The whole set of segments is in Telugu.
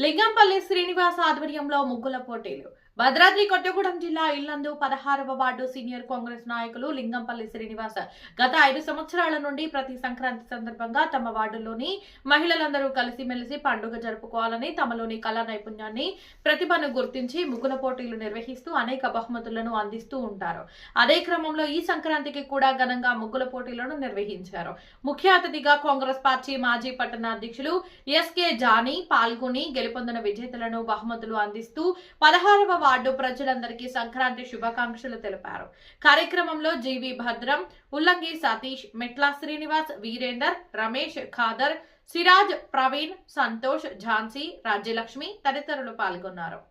లింగంపల్లి శ్రీనివాస్ ఆధ్వర్యంలో ముగ్గుల పోటీలు. భద్రాద్రి కొత్తగూడెం జిల్లా ఇల్లందు 16వ వార్డు సీనియర్ కాంగ్రెస్ నాయకులు లింగంపల్లి శ్రీనివాస్ గత 5 సంవత్సరాల నుండి ప్రతి సంక్రాంతి సందర్భంగా తమ వార్డులోని మహిళలందరూ కలిసిమెలిసి పండుగ జరుపుకోవాలని, తమలోని కళా నైపుణ్యాన్ని, ప్రతిభను గుర్తించి ముగ్గుల పోటీలు నిర్వహిస్తూ అనేక బహుమతులను అందిస్తూ ఉంటారు. అదే క్రమంలో ఈ సంక్రాంతికి కూడా ఘనంగా ముగ్గుల పోటీలను నిర్వహించారు. ముఖ్య అతిథిగా కాంగ్రెస్ పార్టీ మాజీ పట్టణ అధ్యక్షులు ఎస్కే జానీ పాల్గొని గెలుపొందిన విజేతలను బహుమతులు అందిస్తూ 16వ వార్డు ప్రజలందరికీ సంక్రాంతి శుభాకాంక్షలు తెలిపారు. కార్యక్రమంలో జీవి భద్రం, ఉల్లంగి సతీష్, మెట్ల శ్రీనివాస్, వీరేందర్, రమేష్, ఖాదర్, సిరాజ్, ప్రవీణ్, సంతోష్, ఝాన్సీ, రాజ్యలక్ష్మి తదితరులు పాల్గొన్నారు.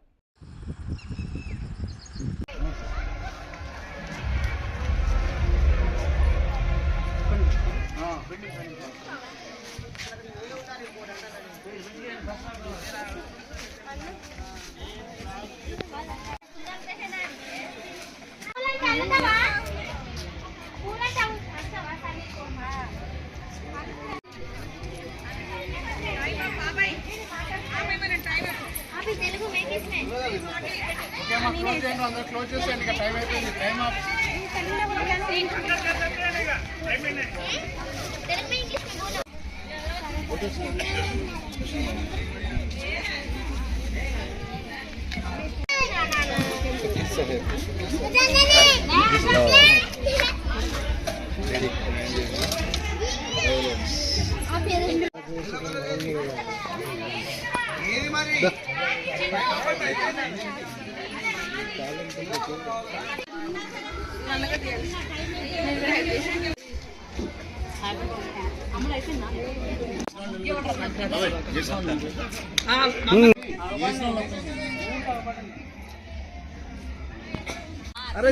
అరే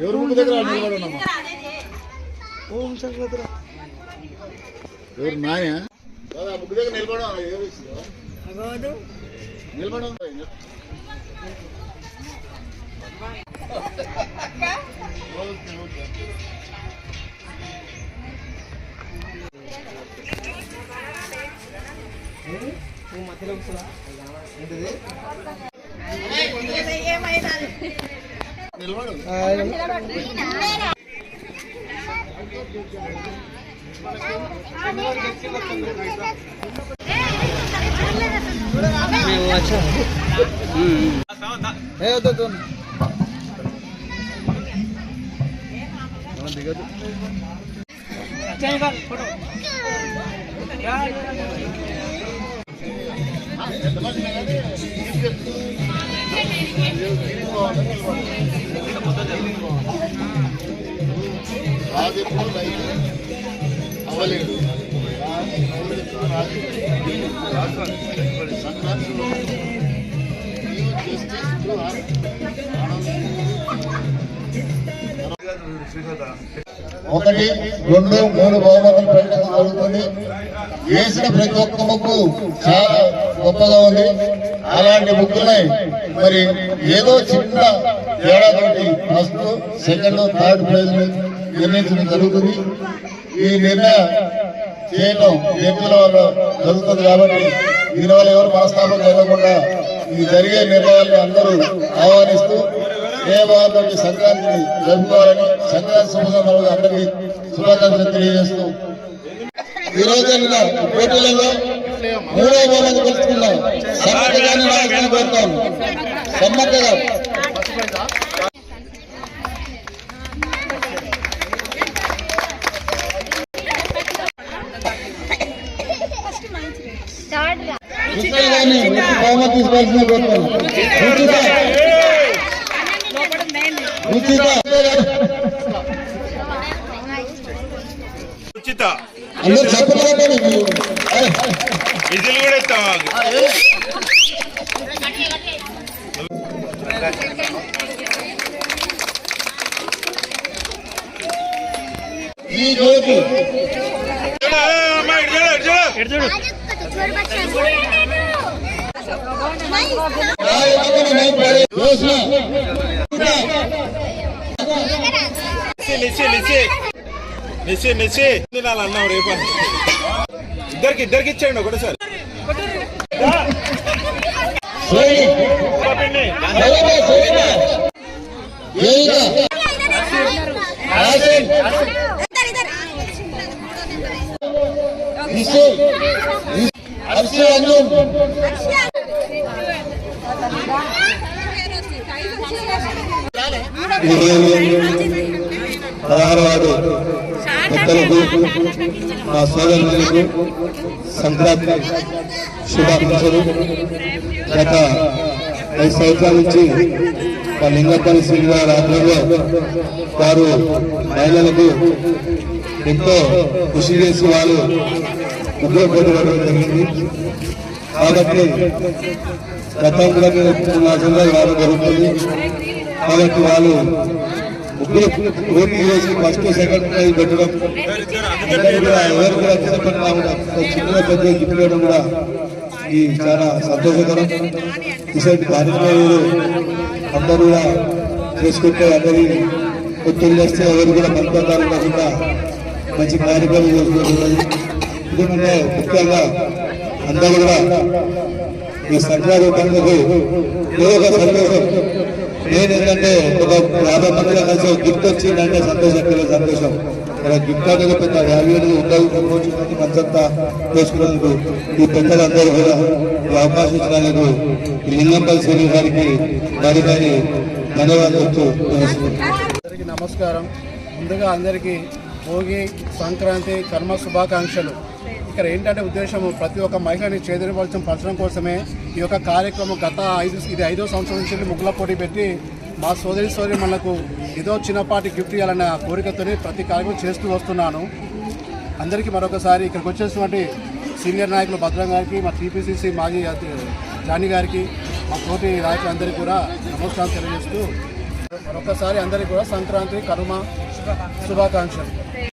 ఎవరు ముందు దగ్గర నిలబడమ్మా. ఓం సంక్రాంతి ఎవరు నాయ ముగ్గు దగ్గర నిలబడం నిలబడం మధ్యలో నిలబడు. దిగదు అవ్వలేదు. ఒకటి 2, 3 బహుమతులు ప్రకటన జరుగుతుంది. వేసిన ప్రతి ఒక్క ముగ్గు చాలా గొప్పగా ఉంది. అలాంటి ముగ్గులై మరి ఏదో చిన్న తేడా తోటి ఫస్ట్, సెకండ్, థర్డ్ ప్రైజ్ నిర్ణయించడం జరుగుతుంది. ఈ నిర్ణయం చేయడం వ్యక్తుల వల్ల జరుగుతుంది కాబట్టి దీనివల్ల ఎవరు మనస్తాపం జరగకుండా ఈ జరిగే నిర్ణయాన్ని అందరూ ఆహ్వానిస్తూ దేవాలతో సంక్రాంతిని జరుపుకోవాలని సంక్రాంతి శుభసందర్భంగా అందరికీ శుభాకాంక్షలు తెలియజేస్తూ ఈ రోజు పోటీలలో 3వ బహుమతి గెలుచుకున్నాం. సమ్మక్క గారిని నాయకులను కోరుతాను. సమ్మక్క గారు బహుమతి తీసుకోవాల్సిన కోరుతాను. అందరూ చెప్పలేదు విజిల్ కూడా ఇస్తావా? ఈ రోజు నిశ్చయ తినాలన్నావు రేపు. ఇద్దరికి ఇచ్చేయండి ఒకటేసారి. పదహారవాడు పెద్దలకు మా సోదరులకు సంక్రాంతి శుభాకాంక్షలు. గత 5 సంవత్సరాల నుంచి మా లింగంపల్లి శ్రీనివారి ఆధ్వర్యంలో వారు మహిళలకు ఎంతో కృషి చేసి వాళ్ళు ముగ్గురు పోటీ పడడం జరిగింది. కాబట్టి గతం కూడా రావడం జరుగుతుంది. కాబట్టి వాళ్ళు ముగ్గురు పోటీ చేసి ఫస్ట్ సెకండ్ ప్రైజ్ పెట్టడం, ఎవరు కూడా చిన్న పెద్ద గిఫ్ట్ ఇవ్వడం కూడా ఈ చాలా సంతోషకరం. ఇటువంటి కార్యక్రమాలు అందరూ కూడా చేసుకుంటే అందరి ఒత్తిడి చేస్తే ఎవరు కూడా పంచుతారు కాకుండా మంచి కార్యక్రమం చేసుకుంటున్నారు. ఎందుకంటే ముఖ్యంగా అందరూ కూడా ఈ సంక్రాంతి పండుగకు ఏదో ఒక సంతోషం. నేను ఏంటంటే ఒక 50 మందిలో కలిసి ఒక గిఫ్ట్ వచ్చిందంటే సంతోషం. గిఫ్ట్ అనేది పెద్ద వాల్యూ అనేది ఉండదు. రోజు మంది మంచంతా దోచుకున్నందుకు ఈ పెద్దలందరూ కూడా ఈ అవకాశం ఇచ్చినందుకు ఈ లింగంపల్లి శ్రీ గారికి మరి ధన్యవాదాలు. అందరికీ నమస్కారం. ముందుగా అందరికీ భోగి, సంక్రాంతి, కర్మ శుభాకాంక్షలు. ఇక్కడ ఏంటంటే ఉద్దేశం ప్రతి ఒక్క మహిళని చైతన్యపరచడం కోసమే ఈ యొక్క కార్యక్రమం. ఇది 5వ సంవత్సరం నుంచి ముగ్గుల పోటీ పెట్టి మా సోదరి మనకు ఏదో చిన్నపాటి గిఫ్ట్ ఇవ్వాలన్న కోరికతో ప్రతి కార్యక్రమం చేస్తూ వస్తున్నాను. అందరికీ మరొకసారి ఇక్కడికి వచ్చేసినటువంటి సీనియర్ నాయకులు భద్రం గారికి, మా టీపీసీసీ మాజీ జానీ గారికి, మా తోటి నాయకులందరికీ కూడా నమస్కారం తెలియజేస్తూ మరొకసారి అందరికీ కూడా సంక్రాంతి, కనుమ శుభాకాంక్షలు.